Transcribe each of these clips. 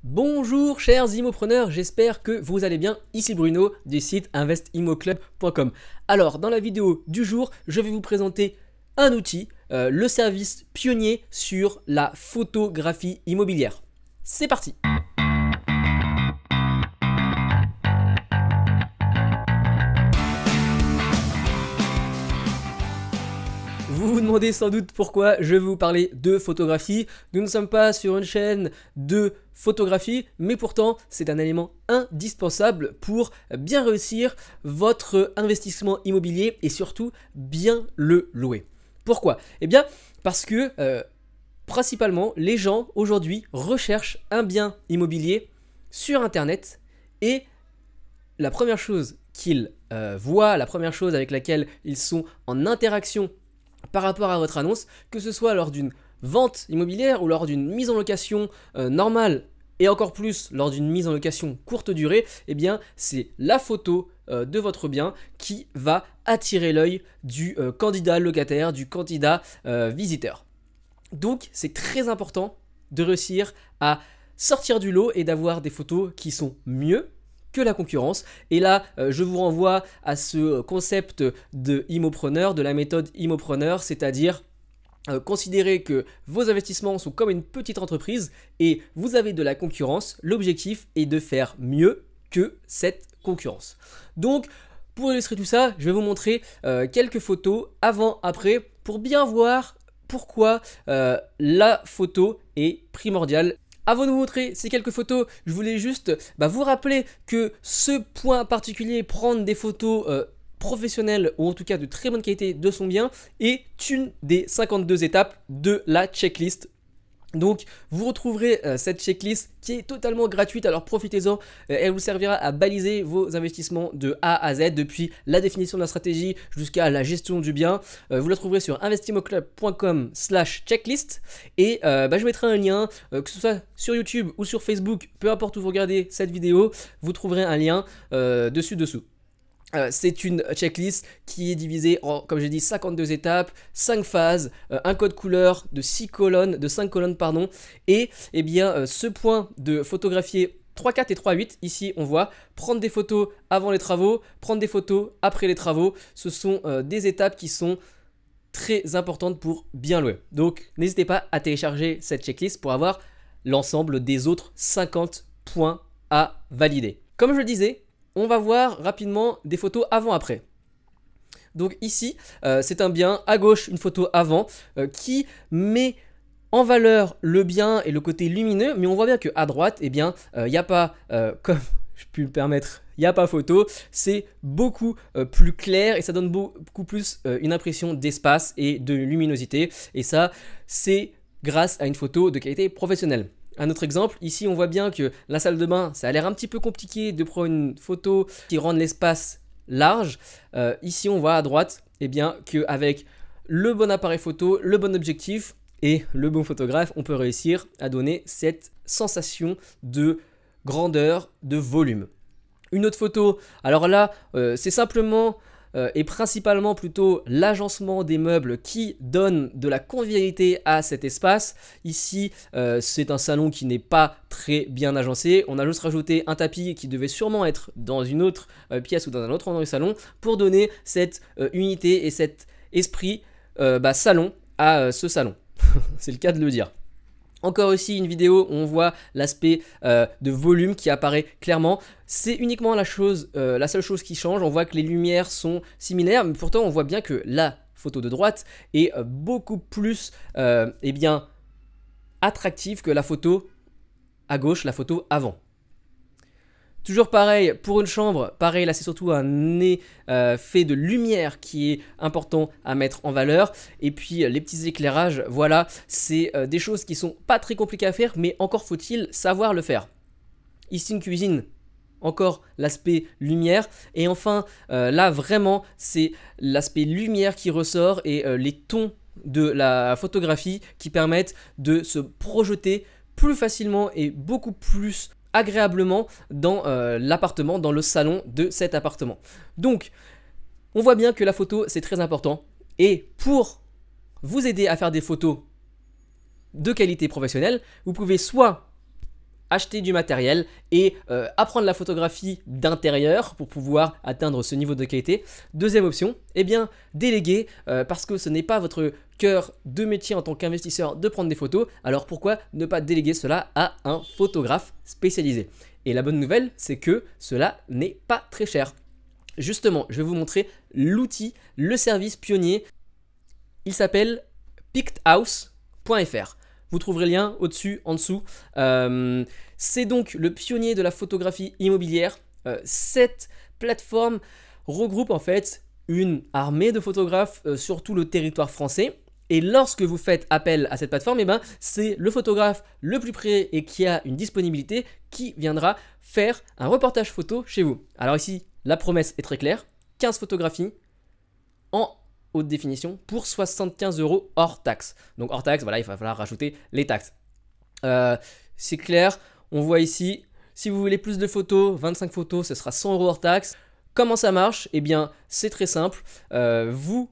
Bonjour chers immopreneurs, j'espère que vous allez bien, ici Bruno du site investimmoclub.com. Alors dans la vidéo du jour, je vais vous présenter un outil, le service pionnier sur la photographie immobilière. C'est parti! Vous vous demandez sans doute pourquoi je vais vous parler de photographie. Nous ne sommes pas sur une chaîne de photographie, mais pourtant c'est un élément indispensable pour bien réussir votre investissement immobilier et surtout bien le louer. Pourquoi? Eh bien parce que principalement les gens aujourd'hui recherchent un bien immobilier sur internet et la première chose qu'ils voient, la première chose avec laquelle ils sont en interaction par rapport à votre annonce, que ce soit lors d'une vente immobilière ou lors d'une mise en location normale et encore plus lors d'une mise en location courte durée, eh bien c'est la photo de votre bien qui va attirer l'œil du candidat locataire, du candidat visiteur. Donc c'est très important de réussir à sortir du lot et d'avoir des photos qui sont mieux que la concurrence. Et là, je vous renvoie à ce concept de immopreneur, de la méthode immopreneur, c'est-à-dire considérez que vos investissements sont comme une petite entreprise et vous avez de la concurrence. L'objectif est de faire mieux que cette concurrence. Donc, pour illustrer tout ça, je vais vous montrer quelques photos avant-après pour bien voir pourquoi la photo est primordiale. Avant de vous montrer ces quelques photos, je voulais juste vous rappeler que ce point particulier, prendre des photos professionnelles ou en tout cas de très bonne qualité de son bien, est une des 52 étapes de la checklist. Donc vous retrouverez cette checklist qui est totalement gratuite, alors profitez-en, elle vous servira à baliser vos investissements de A à Z, depuis la définition de la stratégie jusqu'à la gestion du bien. Vous la trouverez sur investimmoclub.com/checklist et je mettrai un lien, que ce soit sur YouTube ou sur Facebook, peu importe où vous regardez cette vidéo, vous trouverez un lien dessous. C'est une checklist qui est divisée en, comme j'ai dit, 52 étapes, 5 phases, un code couleur de 5 colonnes, et eh bien, ce point de photographier 3.4 et 3.8, ici on voit prendre des photos avant les travaux, prendre des photos après les travaux, ce sont des étapes qui sont très importantes pour bien louer. Donc n'hésitez pas à télécharger cette checklist pour avoir l'ensemble des autres 50 points à valider. Comme je le disais, on va voir rapidement des photos avant-après. Donc ici, c'est un bien, à gauche une photo avant qui met en valeur le bien et le côté lumineux, mais on voit bien qu'à droite, eh bien, il n'y a pas, comme je puis me permettre, il n'y a pas photo, c'est beaucoup plus clair et ça donne beaucoup plus une impression d'espace et de luminosité. Et ça, c'est grâce à une photo de qualité professionnelle. Un autre exemple, ici on voit bien que la salle de bain, ça a l'air un petit peu compliqué de prendre une photo qui rende l'espace large. Ici on voit à droite qu'avec le bon appareil photo, le bon objectif et le bon photographe, on peut réussir à donner cette sensation de grandeur, de volume. Une autre photo, alors là c'est simplement et principalement plutôt l'agencement des meubles qui donne de la convivialité à cet espace. Ici c'est un salon qui n'est pas très bien agencé, on a juste rajouté un tapis qui devait sûrement être dans une autre pièce ou dans un autre endroit du salon pour donner cette unité et cet esprit salon à ce salon. C'est le cas de le dire. Encore ici une vidéo où on voit l'aspect de volume qui apparaît clairement. C'est uniquement la seule chose qui change. On voit que les lumières sont similaires, mais pourtant on voit bien que la photo de droite est beaucoup plus attractive que la photo à gauche, la photo avant. Toujours pareil pour une chambre, pareil là c'est surtout un effet de lumière qui est important à mettre en valeur. Et puis les petits éclairages, voilà, c'est des choses qui sont pas très compliquées à faire, mais encore faut-il savoir le faire. Ici une cuisine, encore l'aspect lumière. Et enfin là vraiment c'est l'aspect lumière qui ressort et les tons de la photographie qui permettent de se projeter plus facilement et beaucoup plus agréablement dans l'appartement, dans le salon de cet appartement. Donc on voit bien que la photo c'est très important, et pour vous aider à faire des photos de qualité professionnelle, vous pouvez soit acheter du matériel et apprendre la photographie d'intérieur pour pouvoir atteindre ce niveau de qualité. Deuxième option, eh bien déléguer parce que ce n'est pas votre cœur de métier en tant qu'investisseur de prendre des photos. Alors pourquoi ne pas déléguer cela à un photographe spécialisé? Et la bonne nouvelle, c'est que cela n'est pas très cher. Justement, je vais vous montrer l'outil, le service pionnier. Il s'appelle picthouse.fr. Vous trouverez le lien au-dessus, en dessous. C'est donc le pionnier de la photographie immobilière. Cette plateforme regroupe en fait une armée de photographes sur tout le territoire français. Et lorsque vous faites appel à cette plateforme, eh ben, c'est le photographe le plus près et qui a une disponibilité qui viendra faire un reportage photo chez vous. Alors ici, la promesse est très claire, 15 photographies en haute définition pour 75 € hors taxe. Donc hors taxe, voilà, il va falloir rajouter les taxes. C'est clair, on voit ici, si vous voulez plus de photos, 25 photos, ce sera 100 € hors taxe. Comment ça marche? Eh bien, c'est très simple. Vous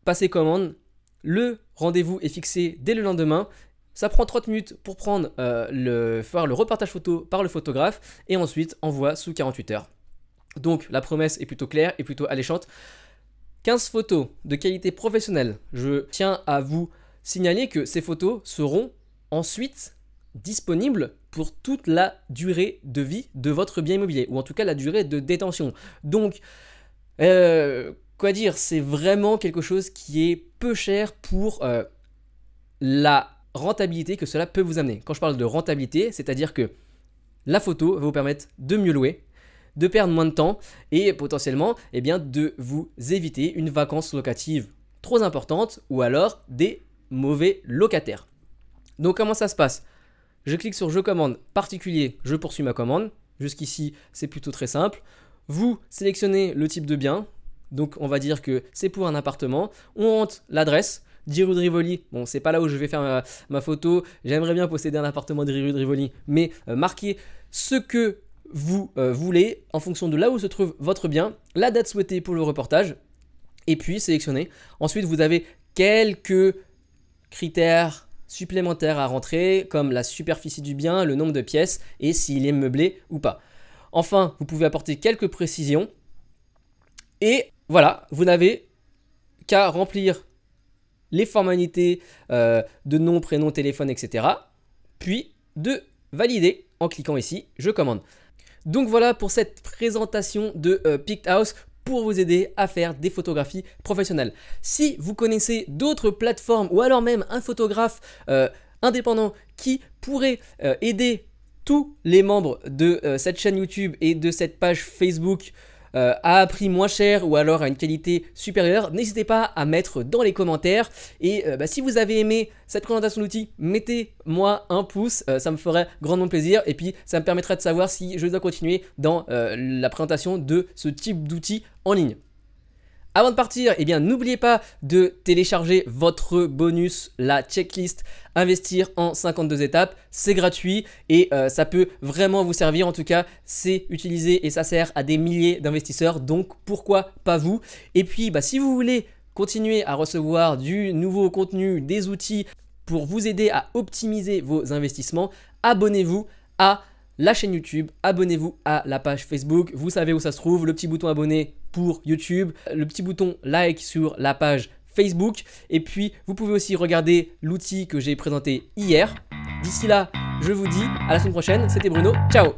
passez commande. Le rendez-vous est fixé dès le lendemain. Ça prend 30 minutes pour faire le reportage photo par le photographe et ensuite envoi sous 48 heures. Donc la promesse est plutôt claire et plutôt alléchante. 15 photos de qualité professionnelle. Je tiens à vous signaler que ces photos seront ensuite disponibles pour toute la durée de vie de votre bien immobilier ou en tout cas la durée de détention. Donc quoi dire, c'est vraiment quelque chose qui est peu cher pour la rentabilité que cela peut vous amener. Quand je parle de rentabilité, c'est-à-dire que la photo va vous permettre de mieux louer, de perdre moins de temps et potentiellement eh bien, de vous éviter une vacance locative trop importante ou alors des mauvais locataires. Donc comment ça se passe? Je clique sur je commande particulier, je poursuis ma commande. Jusqu'ici, c'est plutôt très simple. Vous sélectionnez le type de bien. Donc on va dire que c'est pour un appartement. On rentre l'adresse, 10 rue de Rivoli. Bon, c'est pas là où je vais faire ma photo. J'aimerais bien posséder un appartement de rue de Rivoli. Mais marquez ce que vous voulez en fonction de là où se trouve votre bien, la date souhaitée pour le reportage. Et puis sélectionnez. Ensuite, vous avez quelques critères supplémentaires à rentrer, comme la superficie du bien, le nombre de pièces et s'il est meublé ou pas. Enfin, vous pouvez apporter quelques précisions. Et voilà, vous n'avez qu'à remplir les formalités de nom, prénom, téléphone, etc. Puis de valider en cliquant ici « Je commande ». Donc voilà pour cette présentation de Picthouse pour vous aider à faire des photographies professionnelles. Si vous connaissez d'autres plateformes ou alors même un photographe indépendant qui pourrait aider tous les membres de cette chaîne YouTube et de cette page Facebook à un prix moins cher ou alors à une qualité supérieure, n'hésitez pas à mettre dans les commentaires. Et si vous avez aimé cette présentation d'outils, mettez-moi un pouce, ça me ferait grandement plaisir. Et puis ça me permettra de savoir si je dois continuer dans la présentation de ce type d'outils en ligne. Avant de partir, eh bien n'oubliez pas de télécharger votre bonus, la checklist investir en 52 étapes. C'est gratuit et ça peut vraiment vous servir. En tout cas, c'est utilisé et ça sert à des milliers d'investisseurs. Donc pourquoi pas vous? Et puis si vous voulez continuer à recevoir du nouveau contenu, des outils pour vous aider à optimiser vos investissements, abonnez-vous à la chaîne YouTube, abonnez-vous à la page Facebook, vous savez où ça se trouve, le petit bouton abonné pour YouTube, le petit bouton like sur la page Facebook et puis vous pouvez aussi regarder l'outil que j'ai présenté hier. D'ici là, je vous dis à la semaine prochaine, c'était Bruno, ciao!